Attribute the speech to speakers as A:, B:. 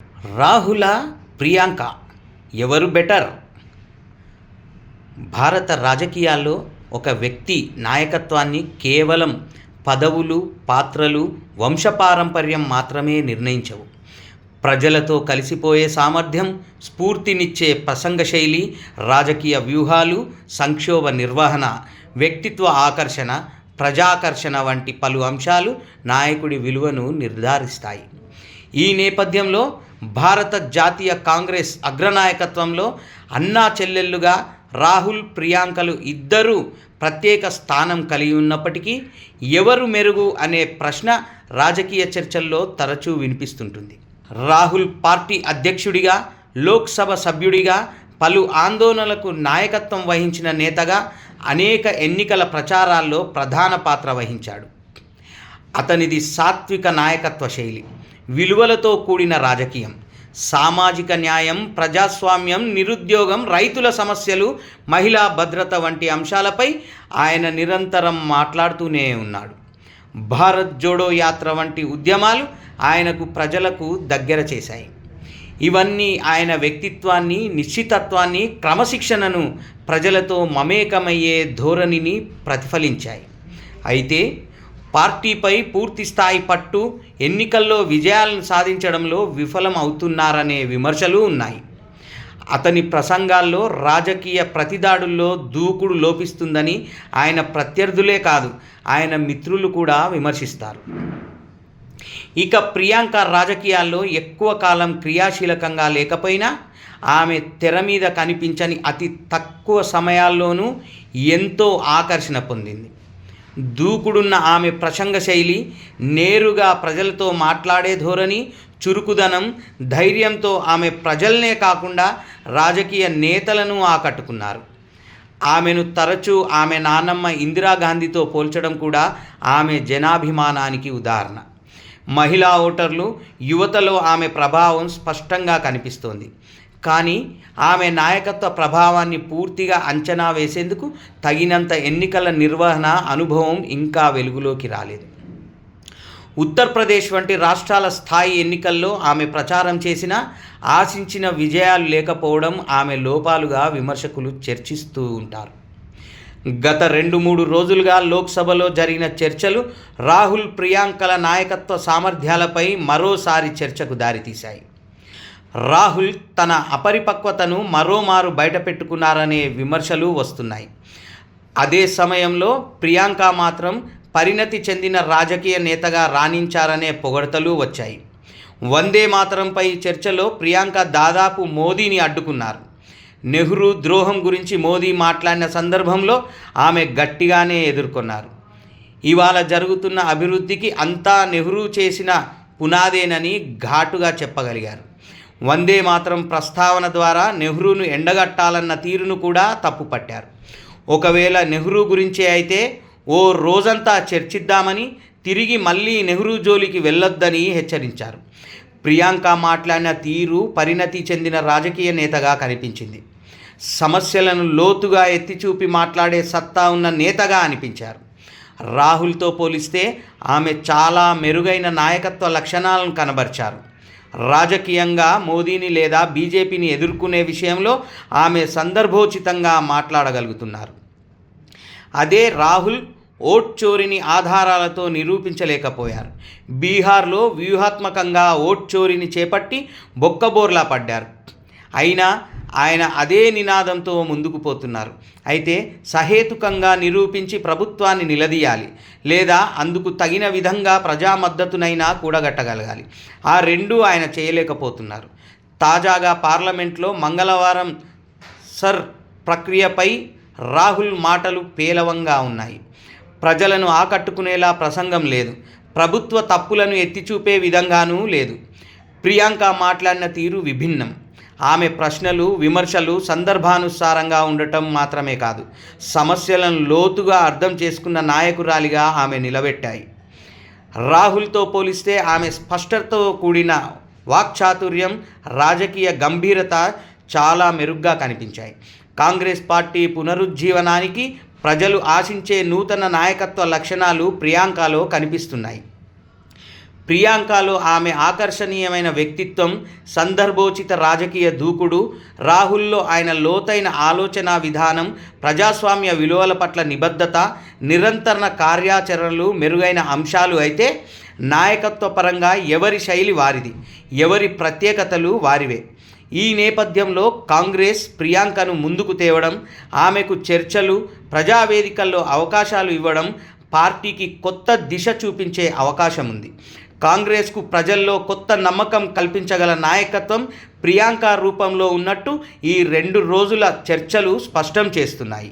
A: రాహుల, ప్రియాంక ఎవరు బెటర్? భారత రాజకీయాల్లో ఒక వ్యక్తి నాయకత్వాన్ని కేవలం పదవులు, పాత్రలు, వంశపారంపర్యం మాత్రమే నిర్ణయించవు. ప్రజలతో కలిసిపోయే సామర్థ్యం, స్ఫూర్తినిచ్చే ప్రసంగ శైలి, రాజకీయ వ్యూహాలు, సంక్షోభ నిర్వహణ, వ్యక్తిత్వ ఆకర్షణ, ప్రజాకర్షణ వంటి పలు అంశాలు నాయకుడి విలువను నిర్ధారిస్తాయి. ఈ నేపథ్యంలో భారత జాతీయ కాంగ్రెస్ అగ్రనాయకత్వంలో అన్నా చెల్లెళ్లుగా రాహుల్, ప్రియాంకలు ఇద్దరూ ప్రత్యేక స్థానం కలిగి ఉన్నప్పటికీ ఎవరు మెరుగు అనే ప్రశ్న రాజకీయ చర్చల్లో తరచూ వినిపిస్తుంటుంది. రాహుల్ పార్టీ అధ్యక్షుడిగా, లోక్సభ సభ్యుడిగా, పలు ఆందోళనలకు నాయకత్వం వహించిన నేతగా అనేక ఎన్నికల ప్రచారాల్లో ప్రధాన పాత్ర వహించాడు. అతనిది సాత్విక నాయకత్వ శైలి, విలువలతో కూడిన రాజకీయం. సామాజిక న్యాయం, ప్రజాస్వామ్యం, నిరుద్యోగం, రైతుల సమస్యలు, మహిళా భద్రత వంటి అంశాలపై ఆయన నిరంతరం మాట్లాడుతూనే ఉన్నాడు. భారత్ జోడో యాత్ర వంటి ఉద్యమాలు ఆయనకు ప్రజలకు దగ్గర చేశాయి. ఇవన్నీ ఆయన వ్యక్తిత్వాన్ని, నిశ్చితత్వాన్ని, క్రమశిక్షణను, ప్రజలతో మమేకమయ్యే ధోరణిని ప్రతిఫలించాయి. అయితే పార్టీపై పూర్తి స్థాయి పట్టు, ఎన్నికల్లో విజయాలను సాధించడంలో విఫలం అవుతున్నారనే విమర్శలు ఉన్నాయి. అతని ప్రసంగాల్లో రాజకీయ ప్రతిదాడుల్లో దూకుడు లోపిస్తుందని ఆయన ప్రత్యర్థులే కాదు, ఆయన మిత్రులు కూడా విమర్శిస్తారు. ఇక ప్రియాంక రాజకీయాల్లో ఎక్కువ కాలం క్రియాశీలకంగా లేకపోయినా ఆమె తెర మీద కనిపించని అతి తక్కువ సమయాల్లోనూ ఎంతో ఆకర్షణ పొందింది. దూకుడున్న ఆమె ప్రసంగ శైలి, నేరుగా ప్రజలతో మాట్లాడే ధోరణి, చురుకుదనం, ధైర్యంతో ఆమె ప్రజలనే కాకుండా రాజకీయ నేతలను ఆకట్టుకున్నారు. ఆమెను తరచూ ఆమె నాన్నమ్మ ఇందిరాగాంధీతో పోల్చడం కూడా ఆమె జనాభిమానానికి ఉదాహరణ. మహిళా ఓటర్లు, యువతలో ఆమె ప్రభావం స్పష్టంగా కనిపిస్తోంది. కానీ ఆమె నాయకత్వ ప్రభావాన్ని పూర్తిగా అంచనా వేసేందుకు తగినంత ఎన్నికల నిర్వహణ అనుభవం ఇంకా వెలుగులోకి రాలేదు. ఉత్తరప్రదేశ్ వంటి రాష్ట్రాల స్థాయి ఎన్నికల్లో ఆమె ప్రచారం చేసినా ఆశించిన విజయాలు లేకపోవడం ఆమె లోపాలుగా విమర్శకులు చర్చిస్తూ ఉంటారు. గత 2-3 రోజులుగా లోక్సభలో జరిగిన చర్చలు రాహుల్, ప్రియాంకల నాయకత్వ సామర్థ్యాలపై మరోసారి చర్చకు దారితీశాయి. రాహుల్ తన అపరిపక్వతను మరోమారు బయటపెట్టుకున్నారనే విమర్శలు వస్తున్నాయి. అదే సమయంలో ప్రియాంక మాత్రం పరిణతి చెందిన రాజకీయ నేతగా రాణించారనే పొగడ్తలు వచ్చాయి. వందే మాతరంపై చర్చలో ప్రియాంక దాదాపు మోదీని అడ్డుకున్నారు. నెహ్రూ ద్రోహం గురించి మోదీ మాట్లాడిన సందర్భంలో ఆమె గట్టిగానే ఎదుర్కొన్నారు. ఇవాళ జరుగుతున్న అభివృద్ధికి అంతా నెహ్రూ చేసిన పునాదేనని ఘాటుగా చెప్పగలిగారు. వందే మాతరం ప్రస్తావన ద్వారా నెహ్రూను ఎండగట్టాలన్న తీరును కూడా తప్పుపట్టారు. ఒకవేళ నెహ్రూ గురించే అయితే ఓ రోజంతా చర్చిద్దామని, తిరిగి మళ్ళీ నెహ్రూ జోలికి వెళ్ళొద్దని హెచ్చరించారు. ప్రియాంక మాట్లాడిన తీరు పరిణతి చెందిన రాజకీయ నేతగా కనిపించింది. సమస్యలను లోతుగా ఎత్తిచూపి మాట్లాడే సత్తా ఉన్న నేతగా అనిపించారు. రాహుల్తో పోలిస్తే ఆమె చాలా మెరుగైన నాయకత్వ లక్షణాలను కనబరిచారు. రాజకీయంగా మోదీని లేదా బీజేపీని ఎదుర్కొనే విషయంలో ఆమె సందర్భోచితంగా మాట్లాడగలుగుతున్నారు. అదే రాహుల్ ఓట్ చోరీని ఆధారాలతో నిరూపించలేకపోయారు. బీహార్లో వ్యూహాత్మకంగా ఓట్ చోరీని చేపట్టి బొక్కబోర్లా పడ్డారు. అయినా ఆయన అదే నినాదంతో ముందుకు పోతున్నారు. అయితే సహేతుకంగా నిరూపించి ప్రభుత్వాన్ని నిలదీయాలి, లేదా అందుకు తగిన విధంగా ప్రజా మద్దతునైనా కూడగట్టగలగాలి. ఆ రెండూ ఆయన చేయలేకపోతున్నారు. తాజాగా పార్లమెంట్లో మంగళవారం సర్ ప్రక్రియపై రాహుల్ మాటలు పేలవంగా ఉన్నాయి. ప్రజలను ఆకట్టుకునేలా ప్రసంగం లేదు, ప్రభుత్వ తప్పులను ఎత్తిచూపే విధంగానూ లేదు. ప్రియాంక మాట్లాడిన తీరు విభిన్నం. ఆమె ప్రశ్నలు, విమర్శలు సందర్భానుసారంగా ఉండటం మాత్రమే కాదు, సమస్యలను లోతుగా అర్థం చేసుకున్న నాయకురాలిగా ఆమె నిలబెట్టాయి. రాహుల్తో పోలిస్తే ఆమె స్పష్టతతో కూడిన వాక్చాతుర్యం, రాజకీయ గంభీరత చాలా మెరుగ్గా కనిపించాయి. కాంగ్రెస్ పార్టీ పునరుజ్జీవనానికి ప్రజలు ఆశించే నూతన నాయకత్వ లక్షణాలు ప్రియాంకలో కనిపిస్తున్నాయి. ప్రియాంకలో ఆమె ఆకర్షణీయమైన వ్యక్తిత్వం, సందర్భోచిత రాజకీయ దూకుడు, రాహుల్లో ఆయన లోతైన ఆలోచన విధానం, ప్రజాస్వామ్య విలువల పట్ల నిబద్ధత, నిరంతర కార్యాచరణలు మెరుగైన అంశాలు అయితే, నాయకత్వ పరంగా ఎవరి శైలి వారిది, ఎవరి ప్రత్యేకతలు వారివే. ఈ నేపథ్యంలో కాంగ్రెస్ ప్రియాంకను ముందుకు తేవడం, ఆమెకు చర్చలు, ప్రజావేదికల్లో అవకాశాలు ఇవ్వడం పార్టీకి కొత్త దిశ చూపించే అవకాశం ఉంది. కాంగ్రెస్కు ప్రజల్లో కొత్త నమ్మకం కల్పించగల నాయకత్వం ప్రియాంక రూపంలో ఉన్నట్టు ఈ 2 రోజుల చర్చలు స్పష్టం చేస్తున్నాయి.